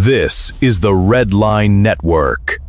This is the Red Line Network.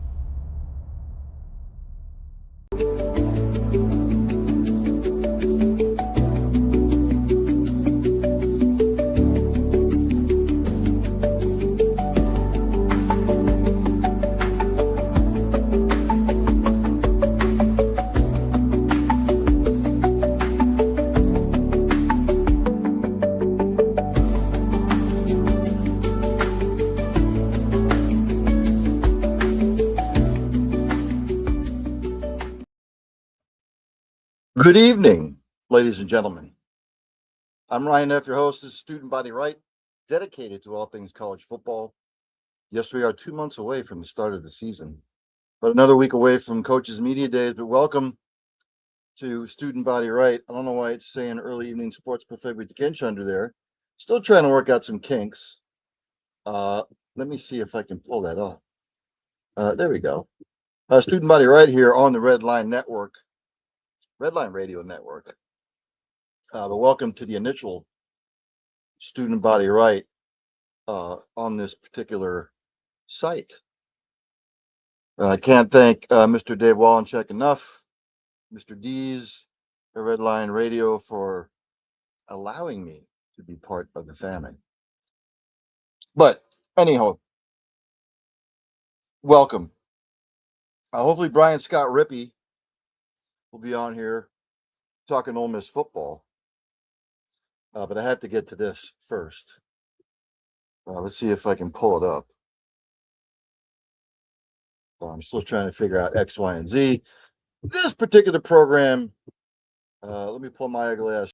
Good evening, ladies and gentlemen. I'm Ryan F., your host of Student Body Right, dedicated to all things college football. Yes, we are 2 months away from the start of the season, but another week away from Coaches Media Days. But welcome to Student Body Right. I don't know why it's saying early evening sports buffet with Kinch under there. Still trying to work out some kinks. Let me see if I can pull that off. There we go. Student Body Right here on the Red Line Network. Red Line Radio Network. But welcome to the initial Student Body Right on this particular site. I can't thank Mr. Dave Wallencheck enough, Mr. D's, the Red Line Radio, for allowing me to be part of the family. But anyhow, welcome. Hopefully Scott Rippee will be on here talking OleMiss football. But I have to get to this first. Let's see if I can pull it up. I'm still trying to figure out X, Y, and Z. This particular program, let me pull my eyeglass.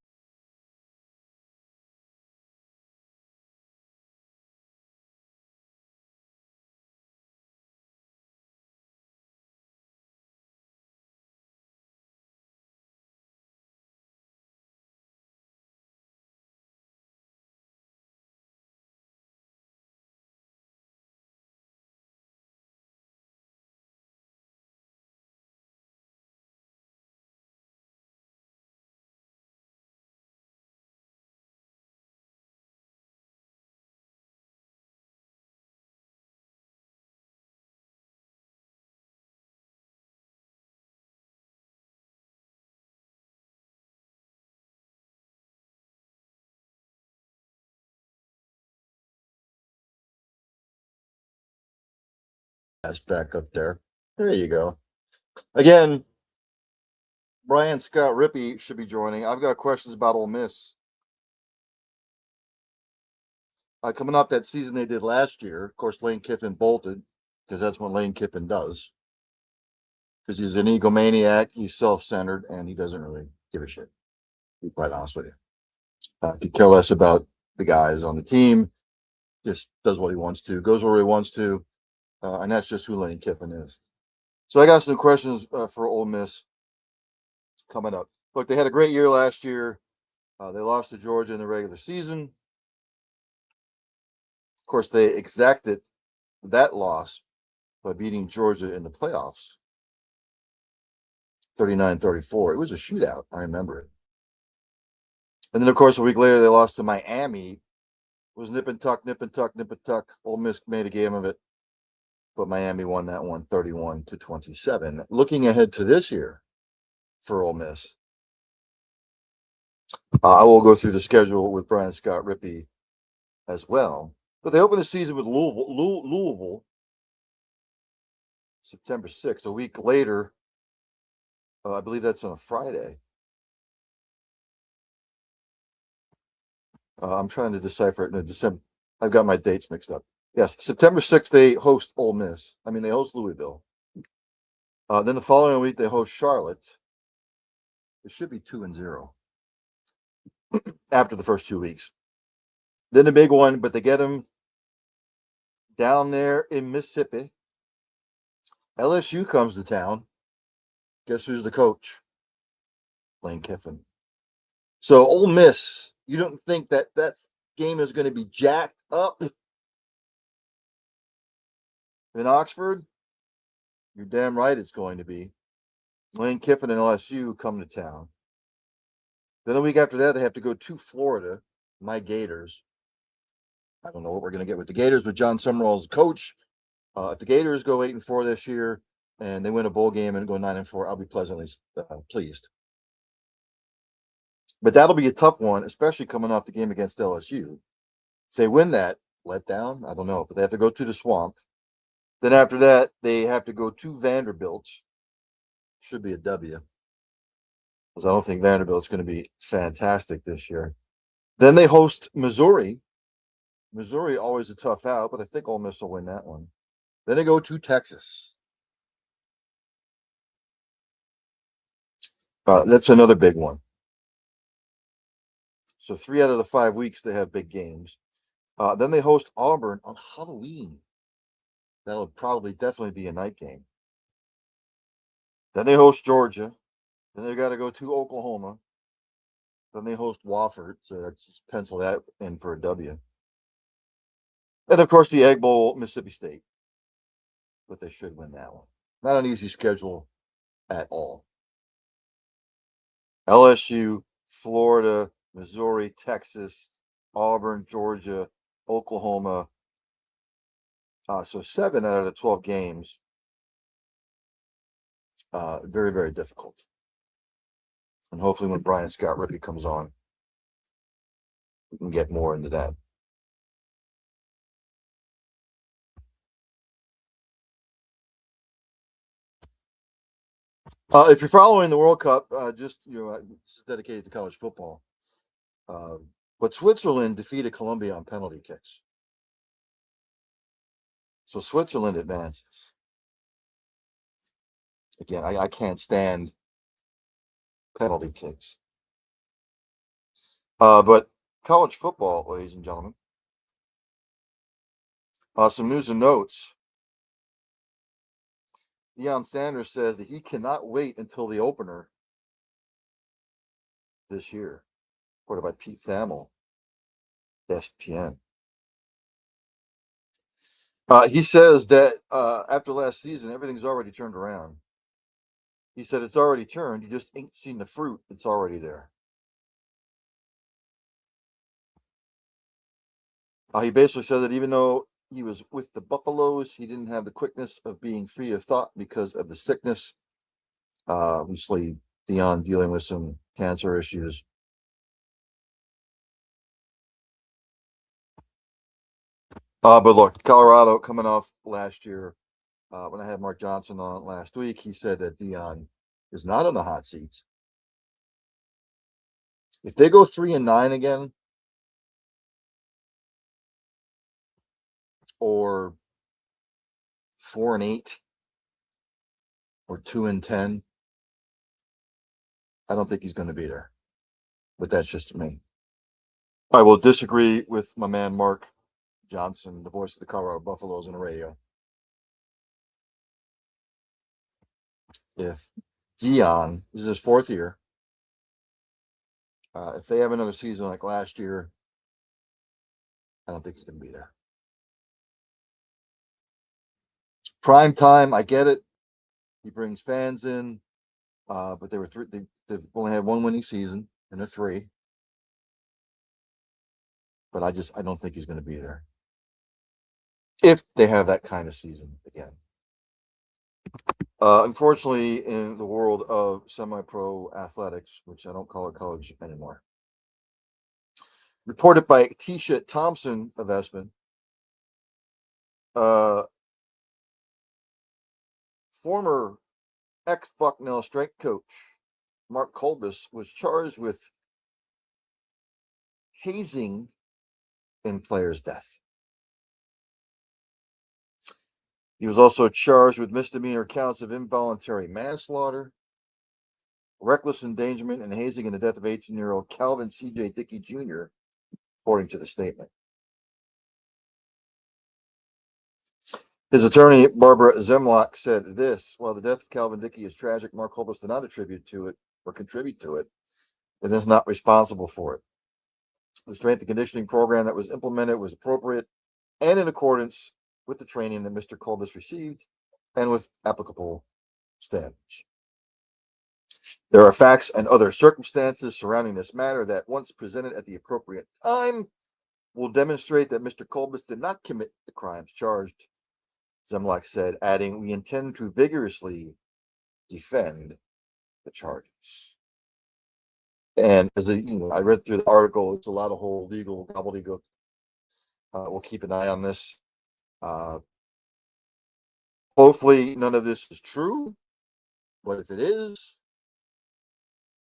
Back up there. There you go. Again, Scott Rippee should be joining. I've got questions about OleMiss. Coming off that season they did last year, of course, Lane Kiffin bolted because that's what Lane Kiffin does. Because he's an egomaniac, he's self-centered, and he doesn't really give a shit, to be quite honest with you. He could care less about the guys on the team, just does what he wants to, goes where he wants to, and that's just who Lane Kiffin is. So I got some questions for OleMiss coming up. Look, they had a great year last year. They lost to Georgia in the regular season. Of course, they exacted that loss by beating Georgia in the playoffs, 39-34. It was a shootout. I remember it. And then, of course, a week later, they lost to Miami. It was nip and tuck, nip and tuck, nip and tuck. OleMiss made a game of it, but Miami won that one 31-27. Looking ahead to this year for OleMiss, I will go through the schedule with Scott Rippee as well. But they open the season with Louisville, September 6th. A week later, I believe that's on a Friday. I'm trying to decipher it. No, December. I've got my dates mixed up. Yes, September 6th, they host OleMiss. They host Louisville. Then the following week, they host Charlotte. It should be 2-0 after the first 2 weeks. Then the big one, but they get them down there in Mississippi. LSU comes to town. Guess who's the coach? Lane Kiffin. So OleMiss, you don't think that game is going to be jacked up in Oxford? You're damn right it's going to be. Lane Kiffin and LSU come to town. Then a week after that, they have to go to Florida, my Gators. I don't know what we're going to get with the Gators, but John Summerall's coach. If the Gators go 8-4 this year and they win a bowl game and go 9-4, I'll be pleasantly pleased. But that'll be a tough one, especially coming off the game against LSU. If they win that, let down, I don't know, but they have to go to the Swamp. Then after that, they have to go to Vanderbilt. Should be a W, because I don't think Vanderbilt's going to be fantastic this year. Then they host Missouri. Missouri always a tough out, but I think Ole Miss will win that one. Then they go to Texas. That's another big one. So 3 out of the 5 weeks they have big games. Then they host Auburn on Halloween. That'll probably definitely be a night game. Then they host Georgia. Then they got to go to Oklahoma. Then they host Wofford. So let's just pencil that in for a W. And of course, the Egg Bowl, Mississippi State. But they should win that one. Not an easy schedule at all. LSU, Florida, Missouri, Texas, Auburn, Georgia, Oklahoma. So 7 out of the 12 games. Very, very difficult. And hopefully when Scott Rippee comes on, we can get more into that. If you're following the World Cup, this is dedicated to college football. But Switzerland defeated Colombia on penalty kicks. So Switzerland advances. Again, I can't stand penalty kicks. But college football, ladies and gentlemen. Some news and notes. Deion Sanders says that he cannot wait until the opener this year. Reported by Pete Thamel, ESPN. He says that after last season, everything's already turned around. He said it's already turned. You just ain't seen the fruit. It's already there. He basically said that even though he was with the Buffaloes, he didn't have the quickness of being free of thought because of the sickness. Obviously, Deion dealing with some cancer issues. But look, Colorado coming off last year. When I had Mark Johnson on last week, he said that Deion is not on the hot seat. If they go 3-9 again, or 4-8, or 2-10, I don't think he's going to be there. But that's just me. I will disagree with my man Mark Johnson, the voice of the Colorado Buffaloes on the radio. If Deion, this is his 4th year, if they have another season like last year, I don't think he's going to be there. Prime time, I get it. He brings fans in, but they were they've only had 1 winning season, and they're 3. But I don't think he's going to be there if they have that kind of season again. Unfortunately, in the world of semi-pro athletics, which I don't call it college anymore, reported by Tisha Thompson of ESPN, former ex-Bucknell strength coach Mark Kolbus was charged with hazing in player's death. He was also charged with misdemeanor counts of involuntary manslaughter, reckless endangerment, and hazing in the death of 18-year-old Calvin C.J. Dickey Jr., according to the statement. His attorney, Barbara Zemlock, said this: while the death of Calvin Dickey is tragic, Mark Kolbus did not attribute to it or contribute to it, and is not responsible for it. The strength and conditioning program that was implemented was appropriate and in accordance with the training that Mr. Kolbus received and with applicable standards. There are facts and other circumstances surrounding this matter that, once presented at the appropriate time, will demonstrate that Mr. Kolbis did not commit the crimes charged, Zemlak said, adding, "We intend to vigorously defend the charges." And as I read through the article, it's a lot of whole legal gobbledygook. We'll keep an eye on this. Hopefully, none of this is true, but if it is,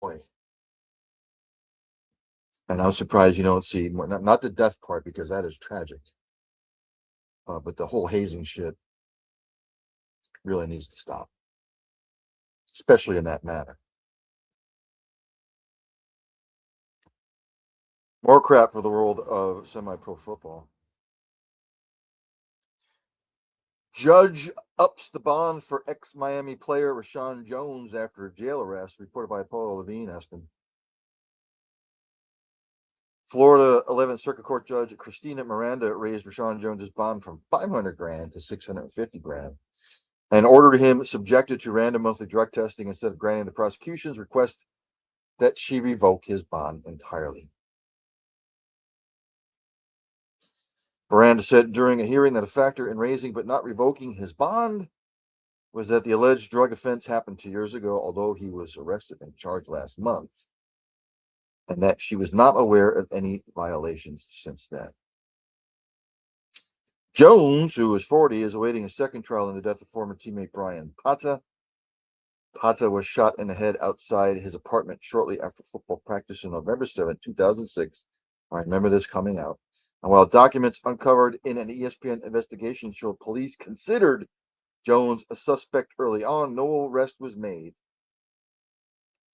boy. And I'm surprised you don't see more, not the death part, because that is tragic, but the whole hazing shit really needs to stop, especially in that manner. More crap for the world of semi-pro football. Judge ups the bond for ex-Miami player Rashawn Jones after jail arrest, reported by Paul Levine, Aspen. Florida 11th Circuit Court Judge Christina Miranda raised Rashawn Jones's bond from $500,000 to $650,000 and ordered him subjected to random monthly drug testing instead of granting the prosecution's request that she revoke his bond entirely. Miranda said during a hearing that a factor in raising but not revoking his bond was that the alleged drug offense happened 2 years ago, although he was arrested and charged last month, and that she was not aware of any violations since then. Jones, who is 40, is awaiting a second trial in the death of former teammate Brian Pata. Pata was shot in the head outside his apartment shortly after football practice on November 7, 2006. I remember this coming out. And while documents uncovered in an ESPN investigation showed police considered Jones a suspect early on, no arrest was made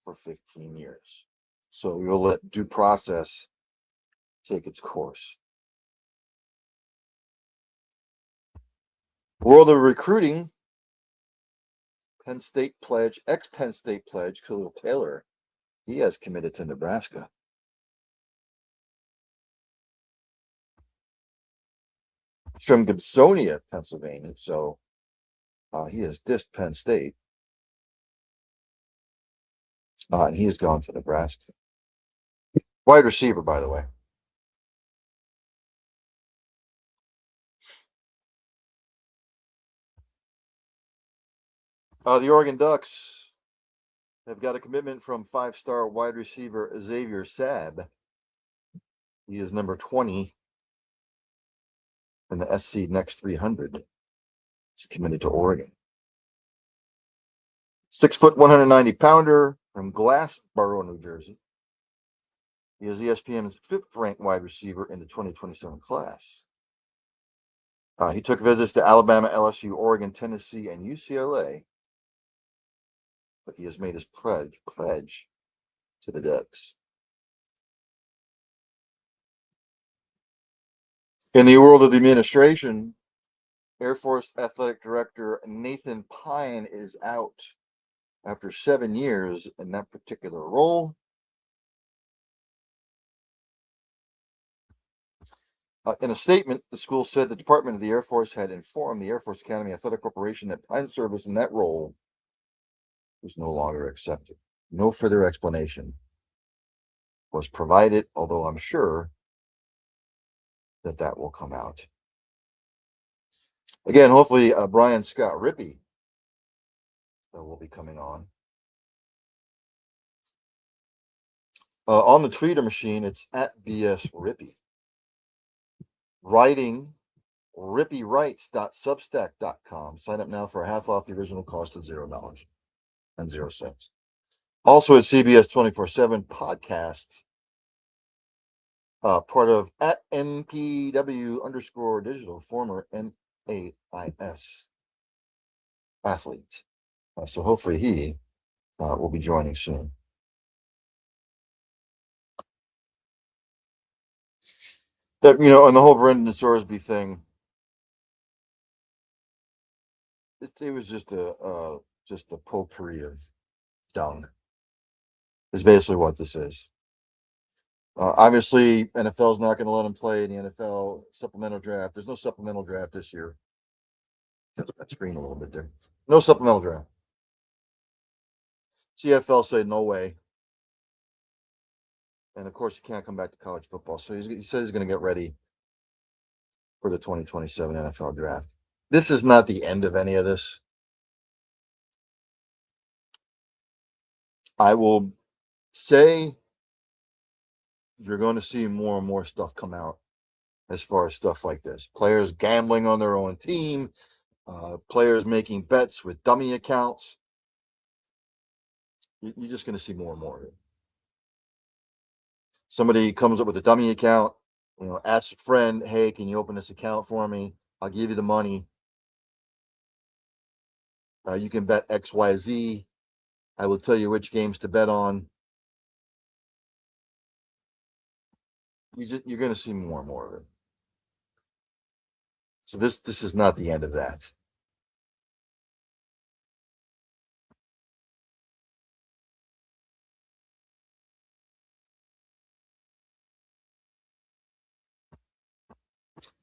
for 15 years. So we will let due process take its course. World of recruiting. Penn State pledge, ex-Penn State pledge, Khalil Taylor, he has committed to Nebraska. He's from Gibsonia, Pennsylvania, so he has dissed Penn State. And he has gone to Nebraska. Wide receiver, by the way. The Oregon Ducks have got a commitment from five-star wide receiver Xavier Sabb. He is number 20 in the SC Next 300. He's committed to Oregon. 6 foot, 190-pounder from Glassboro, New Jersey. He is ESPN's 5th-ranked wide receiver in the 2027 class. He took visits to Alabama, LSU, Oregon, Tennessee, and UCLA. But he has made his pledge to the Ducks. In the world of the administration, Air Force Athletic Director Nathan Pine is out after 7 years in that particular role. In a statement, the school said the Department of the Air Force had informed the Air Force Academy Athletic Corporation that Pine's service in that role was no longer accepted. No further explanation was provided, although I'm sure that will come out. Again, hopefully Brian Scott Rippee will be coming on. On the Twitter machine, it's at BS Rippee. Writing, rippeewrites.substack.com. Sign up now for a half off the original cost of $0 and 0 cents. Also at CBS 24/7 podcast, part of at NPW_digital, former MAIS athlete. So hopefully he will be joining soon. That, and the whole Brendan Sorsby thing, it was just a potpourri of dung. Is basically what this is. Obviously, NFL's not going to let him play in the NFL supplemental draft. There's no supplemental draft this year. That's that screen a little bit there. No supplemental draft. CFL said no way. And of course, he can't come back to college football. So he said he's going to get ready for the 2027 NFL draft. This is not the end of any of this. I will say you're going to see more and more stuff come out as far as stuff like this. Players gambling on their own team, players making bets with dummy accounts. You're just going to see more and more of it. Somebody comes up with a dummy account, asks a friend, hey, can you open this account for me? I'll give you the money. You can bet XYZ. I will tell you which games to bet on. You're going to see more and more of it. So this is not the end of that.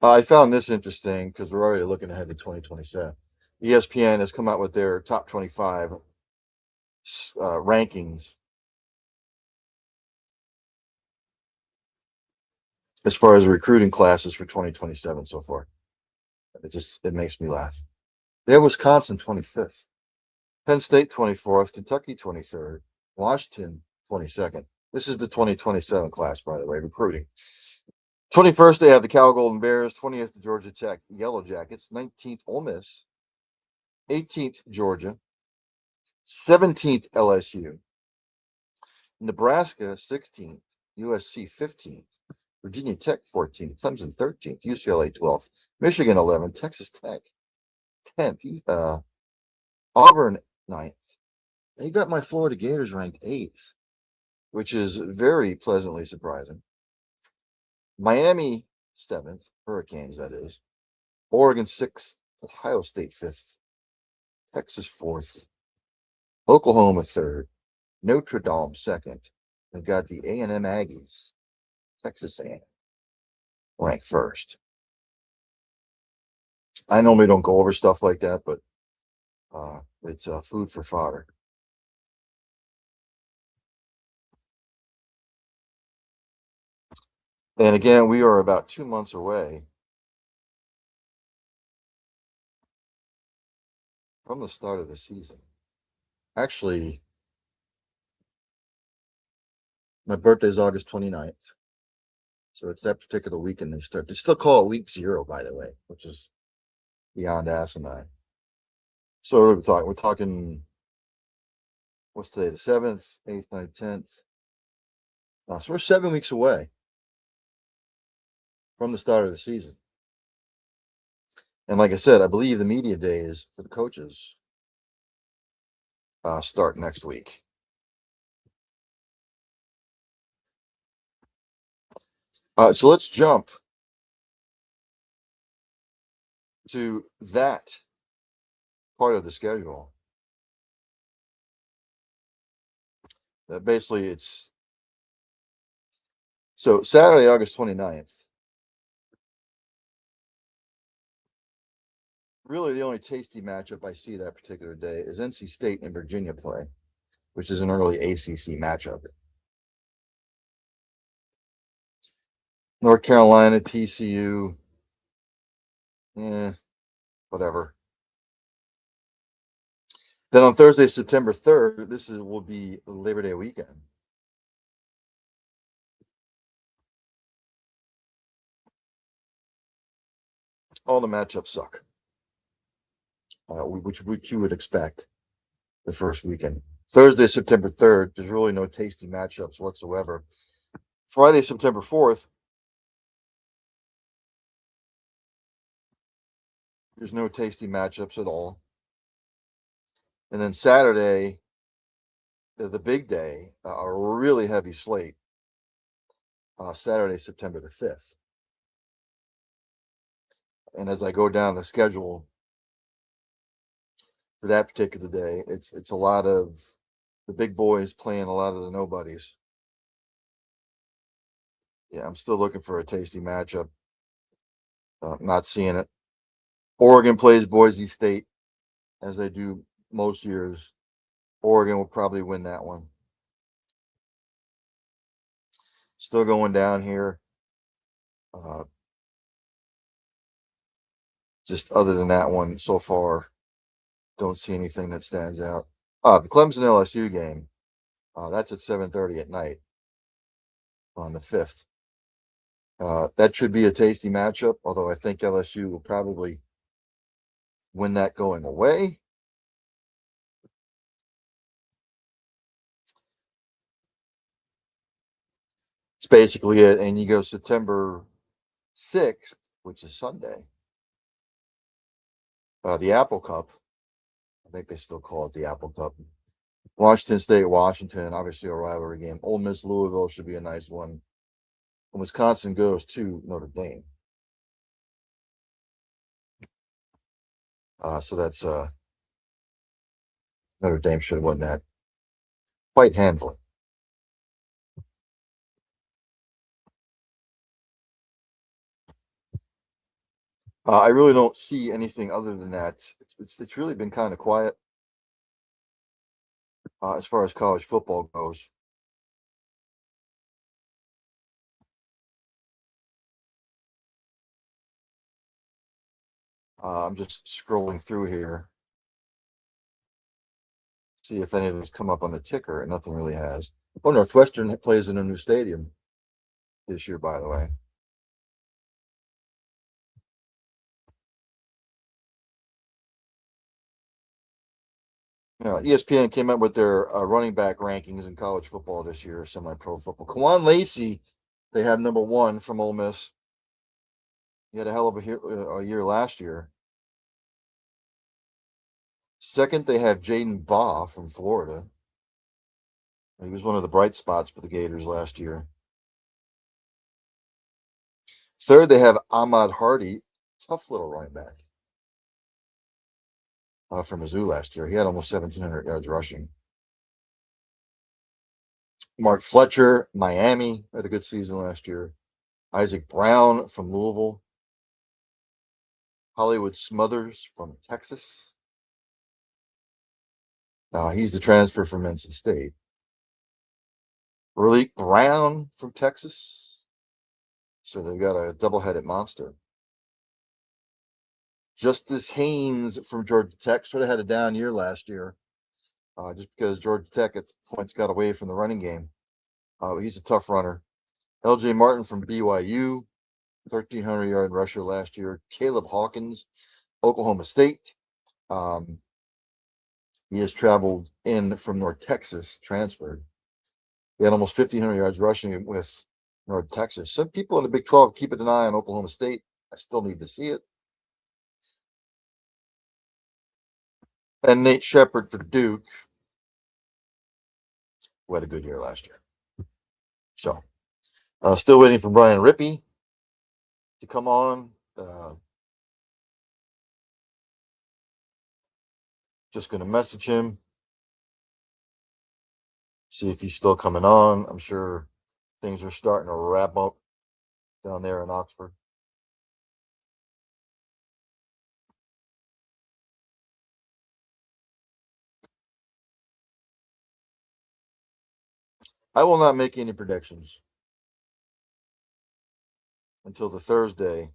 I found this interesting because we're already looking ahead to 2027. ESPN has come out with their top 25 rankings as far as recruiting classes for 2027 so far. It makes me laugh. They have Wisconsin 25th, Penn State 24th, Kentucky 23rd, Washington 22nd. This is the 2027 class, by the way, recruiting. 21st, they have the Cal Golden Bears, 20th, the Georgia Tech Yellow Jackets, 19th, Ole Miss, 18th, Georgia, 17th, LSU, Nebraska, 16th, USC, 15th, Virginia Tech, 14th, Clemson, 13th, UCLA, 12th, Michigan, 11th, Texas Tech, 10th, Auburn, 9th. They got my Florida Gators ranked 8th, which is very pleasantly surprising. Miami, 7th, Hurricanes, that is. Oregon, 6th, Ohio State, 5th, Texas, 4th, Oklahoma, 3rd, Notre Dame, 2nd. They've got the A&M Aggies, Texas A&M, ranked 1st. I normally don't go over stuff like that, but it's food for fodder. And again, we are about 2 months away from the start of the season. Actually, my birthday is August 29th. So it's that particular weekend they start. They still call it week 0, by the way, which is beyond asinine. So what are we talking? We're talking, what's today? The 7th, 8th, 9th, 10th. So we're 7 weeks away from the start of the season. And like I said, I believe the media days for the coaches start next week. So let's jump to that part of the schedule. Basically, it's so Saturday, August 29th. Really, the only tasty matchup I see that particular day is NC State and Virginia play, which is an early ACC matchup. North Carolina, TCU, whatever. Then on Thursday, September 3rd, will be Labor Day weekend. All the matchups suck, which you would expect the first weekend. Thursday, September 3rd, there's really no tasty matchups whatsoever. Friday, September 4th, there's no tasty matchups at all. And then Saturday, the big day, a really heavy slate. Saturday, September the 5th. And as I go down the schedule for that particular day, it's a lot of the big boys playing a lot of the nobodies. Yeah, I'm still looking for a tasty matchup. Not seeing it. Oregon plays Boise State, as they do most years. Oregon will probably win that one. Still going down here. Just other than that one, so far, don't see anything that stands out. The Clemson LSU game, that's at 7:30 at night on the 5th. That should be a tasty matchup, although I think LSU will probably win that going away. It's basically it. And you go September 6th, which is Sunday. The Apple Cup. I think they still call it the Apple Cup. Washington State, Washington, obviously a rivalry game. Ole Miss, Louisville should be a nice one. And Wisconsin goes to Notre Dame. So that's Notre Dame should have won that quite handily. I really don't see anything other than that. It's really been kind of quiet as far as college football goes. I'm just scrolling through here, see if any of these come up on the ticker, and nothing really has. Oh, Northwestern plays in a new stadium this year, by the way. ESPN came out with their running back rankings in college football this year, semi-pro football. Kawan Lacey, they have number 1 from Ole Miss. He had a hell of a year last year. Second, they have Jaden Baugh from Florida. He was one of the bright spots for the Gators last year. Third, they have Ahmad Hardy, tough little running back from Mizzou last year. He had almost 1,700 yards rushing. Mark Fletcher, Miami, had a good season last year. Isaac Brown from Louisville. Hollywood Smothers from Texas. He's the transfer from NC State. Raleek Brown from Texas. So they've got a double-headed monster. Justice Haynes from Georgia Tech sort of had a down year last year, just because Georgia Tech at points got away from the running game. He's a tough runner. L.J. Martin from BYU, 1,300-yard rusher last year. Caleb Hawkins, Oklahoma State. He has traveled in from North Texas, transferred. He had almost 1,500 yards rushing with North Texas. Some people in the Big 12 keep an eye on Oklahoma State. I still need to see it. And Nate Shepard for Duke, who had a good year last year. So, still waiting for Brian Rippee to come on. Just going to message him, see if he's still coming on. I'm sure things are starting to wrap up down there in Oxford. I will not make any predictions until the Thursday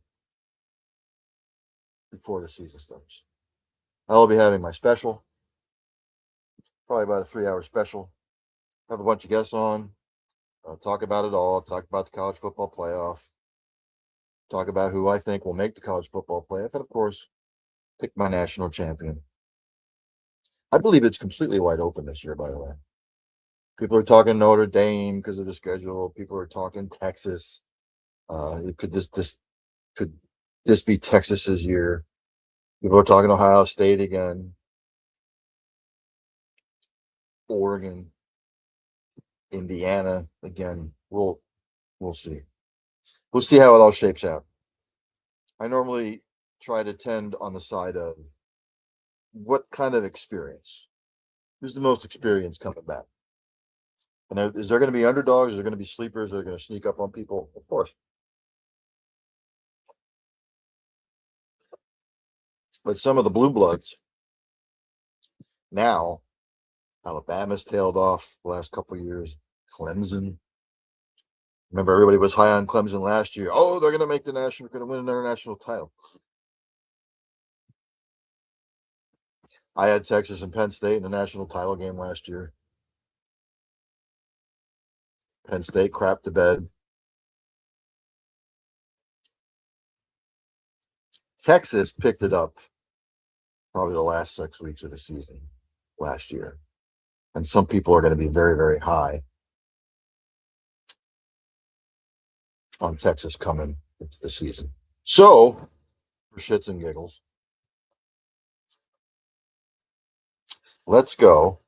before the season starts. I will be having my special, probably about a 3-hour special. Have a bunch of guests on, talk about it all, talk about the college football playoff, talk about who I think will make the college football playoff, and of course, pick my national champion. I believe it's completely wide open this year, by the way. People are talking Notre Dame because of the schedule. People are talking Texas. Could this be Texas's year? People are talking Ohio State again, Oregon, Indiana again. We'll see. We'll see how it all shapes out. I normally try to tend on the side of what kind of experience. Who's the most experienced coming back? And is there going to be underdogs? Is there going to be sleepers that are going to sneak up on people? Of course. But some of the blue bloods now, Alabama's tailed off the last couple of years. Clemson. Remember, everybody was high on Clemson last year. Oh, they're going to make the national, going to win another national title. I had Texas and Penn State in the national title game last year. Penn State crapped the bed. Texas picked it up probably the last 6 weeks of the season last year. And some people are going to be very, very high on Texas coming into the season. So, for shits and giggles, let's go.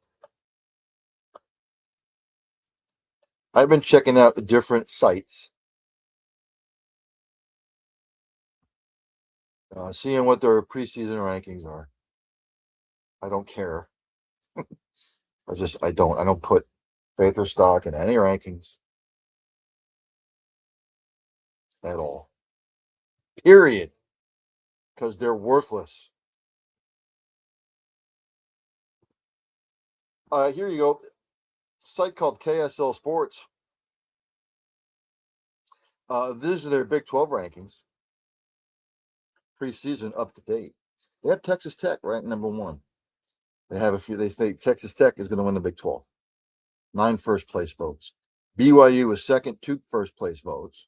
I've been checking out different sites, seeing what their preseason rankings are. I don't care. I don't put faith or stock in any rankings at all. Period. Because they're worthless. Here you go. Site called KSL Sports. These are their Big 12 rankings. Preseason up to date. They have Texas Tech ranked number 1. They have a few. They think Texas Tech is going to win the Big 12. 9 first place votes. BYU was second, 2 first place votes.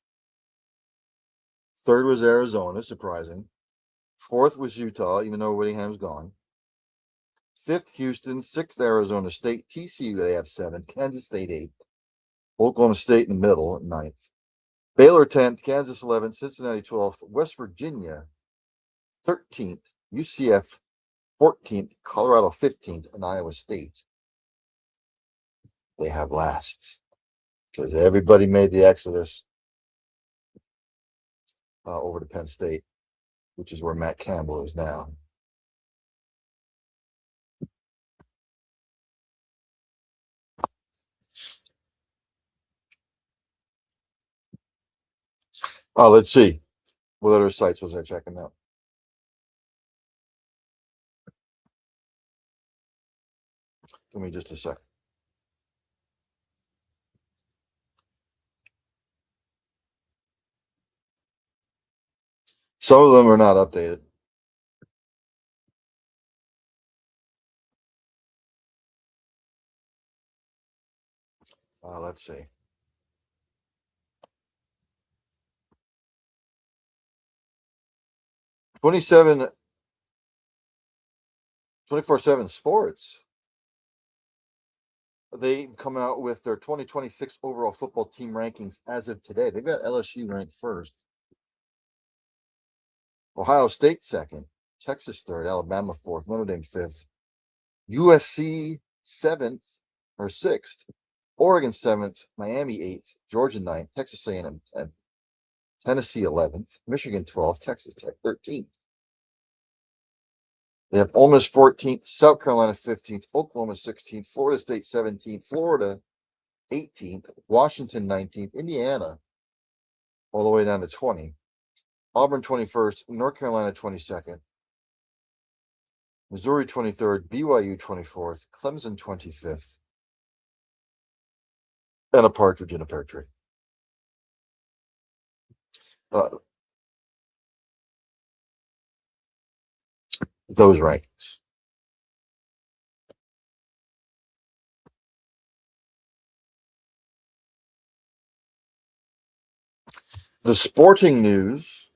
Third was Arizona, surprising. Fourth was Utah, even though Whittingham's gone. Fifth, Houston. Sixth, Arizona State. TCU, they have 7. Kansas State, 8th. Oklahoma State in the middle at 9th. Baylor, 10th. Kansas, 11th. Cincinnati, 12th. West Virginia, 13th. UCF, 14th. Colorado, 15th. And Iowa State, they have last. Because everybody made the exodus over to Penn State, which is where Matt Campbell is now. Let's see. What other sites was I checking out? Give me just a second. Some of them are not updated. Let's see. 24/7 Sports. They've come out with their 2026 overall football team rankings as of today. They've got LSU ranked first, Ohio State second, Texas third, Alabama fourth, Notre Dame fifth, USC seventh or sixth, Oregon seventh, Miami eighth, Georgia ninth, Texas A&M 10th, Tennessee 11th, Michigan 12th, Texas Tech 13th. They have Ole Miss 14th, South Carolina 15th, Oklahoma 16th, Florida State 17th, Florida 18th, Washington 19th, Indiana all the way down to 20, Auburn 21st, North Carolina 22nd, Missouri 23rd, BYU 24th, Clemson 25th, and a partridge in a pear tree. Those rankings. The sporting news.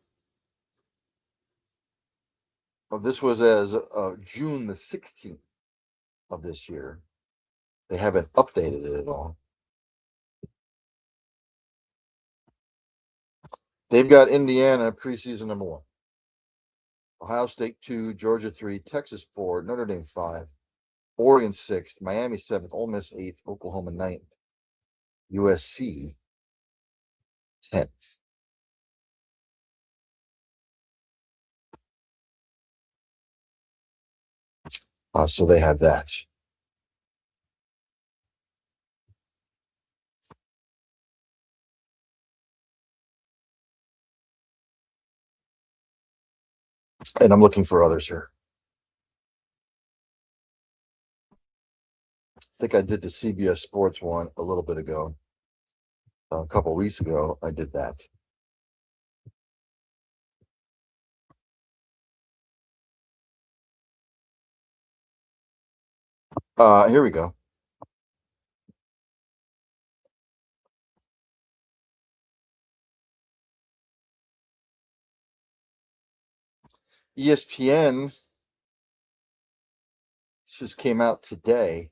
This was as of June the 16th of this year. They haven't updated it at all. They've got Indiana preseason number 1, Ohio State 2, Georgia 3, Texas 4, Notre Dame 5, Oregon 6th, Miami 7th, Ole Miss 8th, Oklahoma 9th, USC 10th. So they have that. And I'm looking for others here. I think I did the CBS Sports one a little bit ago. A couple weeks ago, I did that. Here we go. ESPN just came out today.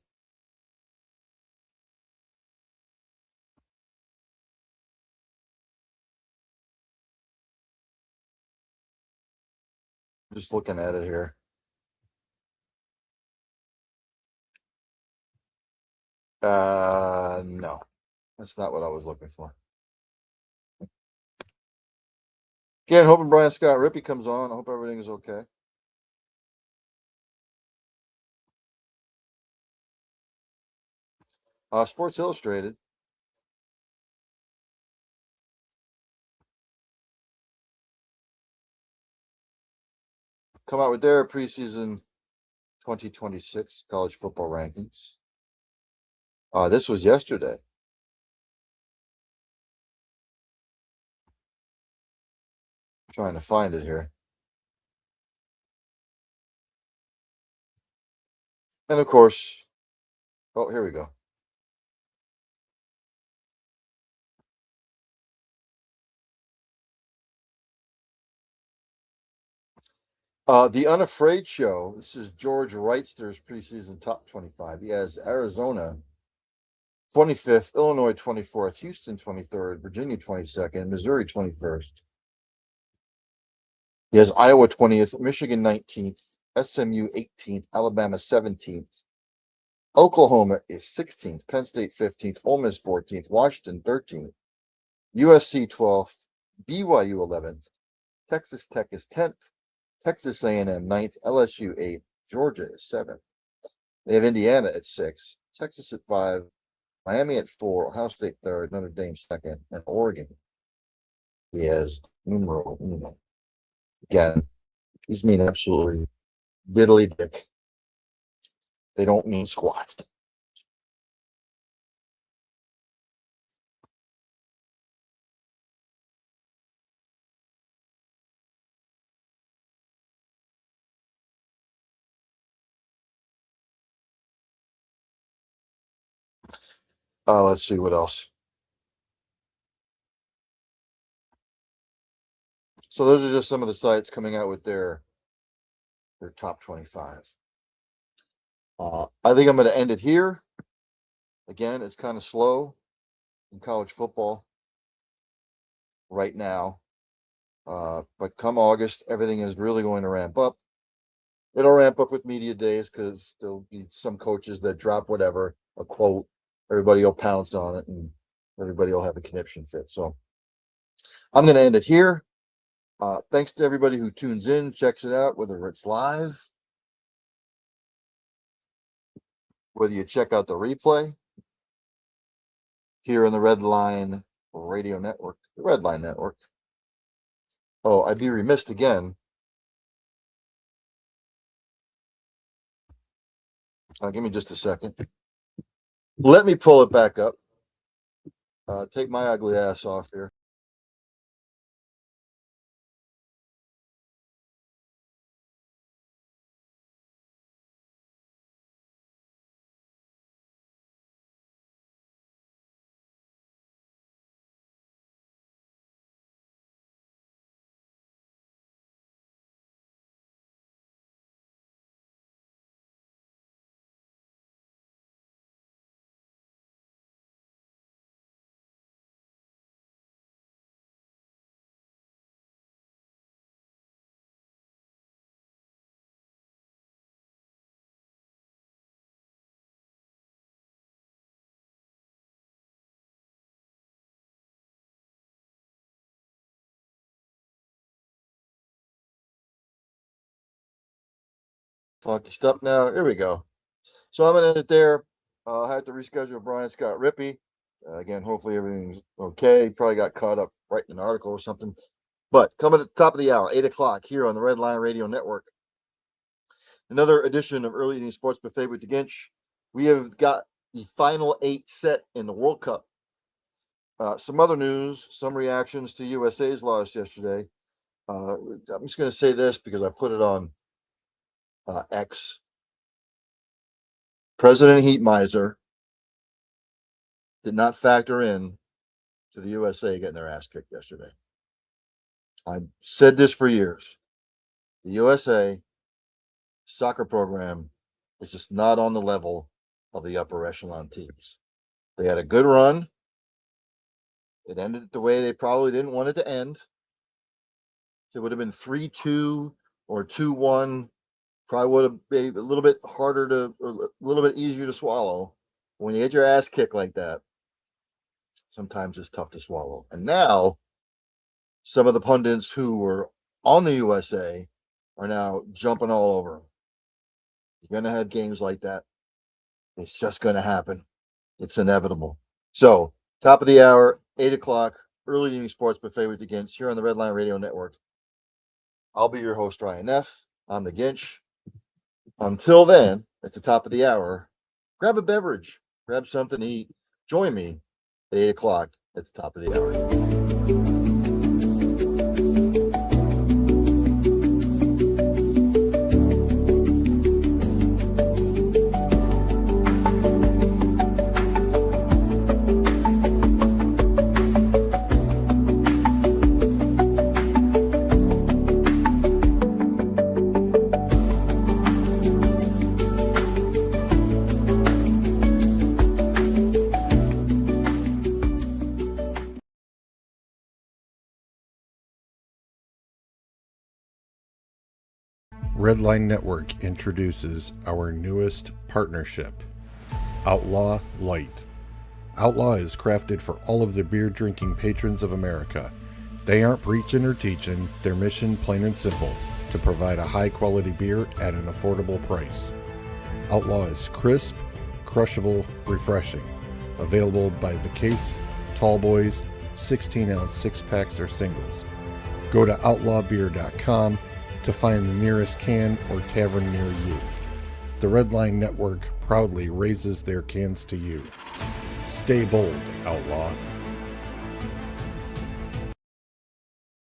Just looking at it here. No, that's not what I was looking for. Again, hoping Brian Scott Rippee comes on. I hope everything is okay. Sports Illustrated. Come out with their preseason 2026 college football rankings. This was yesterday. I'm trying to find it here. And of course, oh, here we go. The Unafraid Show. This is George Wrightster's preseason top 25. He has Arizona 25th, Illinois 24th, Houston 23rd, Virginia 22nd, Missouri 21st. He has Iowa 20th, Michigan 19th, SMU 18th, Alabama 17th. Oklahoma is 16th, Penn State 15th, Ole Miss 14th, Washington 13th, USC 12th, BYU 11th, Texas Tech is 10th, Texas A&M 9th, LSU 8th, Georgia is 7th. They have Indiana at 6, Texas at 5, Miami at 4, Ohio State 3rd, Notre Dame 2nd, and Oregon. He has numero uno. Again, these mean absolutely diddly dick. They don't mean squat. Let's see what else. So those are just some of the sites coming out with their top 25. I think I'm going to end it here. Again, it's kind of slow in college football right now. But come August, everything is really going to ramp up. It'll ramp up with media days because there'll be some coaches that drop whatever, a quote, everybody will pounce on it and everybody will have a conniption fit. So I'm going to end it here. Thanks to everybody who tunes in, checks it out, whether it's live, whether you check out the replay here in the Red Line Radio Network, the Red Line Network. Oh, I'd be remiss again. Give me just a second. Let me pull it back up. Take my ugly ass off here. Funky stuff now. Here we go. So I'm going to end it there. I had to reschedule Brian Scott Rippee. Again, hopefully everything's okay. Probably got caught up writing an article or something. But coming at the top of the hour, 8 o'clock here on the Red Line Radio Network. Another edition of Early Eating Sports Buffet with DeGinch. We have got the final 8 set in the World Cup. Some other news, some reactions to USA's loss yesterday. I'm just going to say this because I put it on X. President Heat Miser did not factor in to the USA getting their ass kicked yesterday. I've said this for years. The USA soccer program is just not on the level of the upper echelon teams. They had a good run. It ended the way they probably didn't want it to end. It would have been 3-2 or 2-1. Probably would have been a little bit harder to, or a little bit easier to swallow. When you get your ass kicked like that, sometimes it's tough to swallow. And now, some of the pundits who were on the USA are now jumping all over them. You're going to have games like that. It's just going to happen. It's inevitable. So, top of the hour, 8 o'clock, early evening sports buffet with the Ginch here on the Red Line Radio Network. I'll be your host, Ryan F. I'm the Ginch. Until then, at the top of the hour, grab a beverage, grab something to eat. Join me at 8 o'clock at the top of the hour. Redline Network introduces our newest partnership, Outlaw Light. Outlaw is crafted for all of the beer drinking patrons of America. They aren't preaching or teaching, their mission plain and simple, to provide a high quality beer at an affordable price. Outlaw is crisp, crushable, refreshing. Available by the case, tall boys, 16-ounce six-packs or singles. Go to outlawbeer.com to find the nearest can or tavern near you. The Redline Network proudly raises their cans to you. Stay bold, Outlaw.